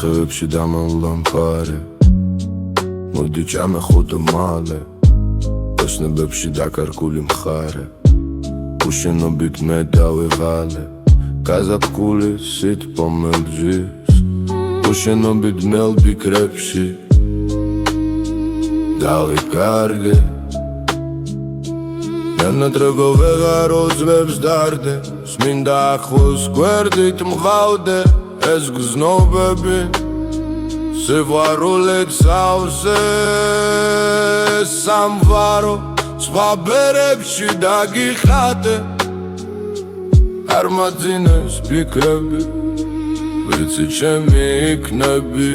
ხევებში დამალულა მხარე მოდი ჩამეხოდო მალე ოსნებებში დაკარგული მხარე უშენობით მე დავიღალე გაზაფხული სითბო მელჯის უშენობით მელ ფიქრებში დავიკარგე ნანატროგო ვეღარო ძვებს დარდე სმინდა ახლოს გვერდით მღავდე ეს გზნობები სიყვარულით სავსე სამვარო სხვა ბერებში დაგიხატე არ მაძინეს ფიქრები ვიცი ჩემი იქნები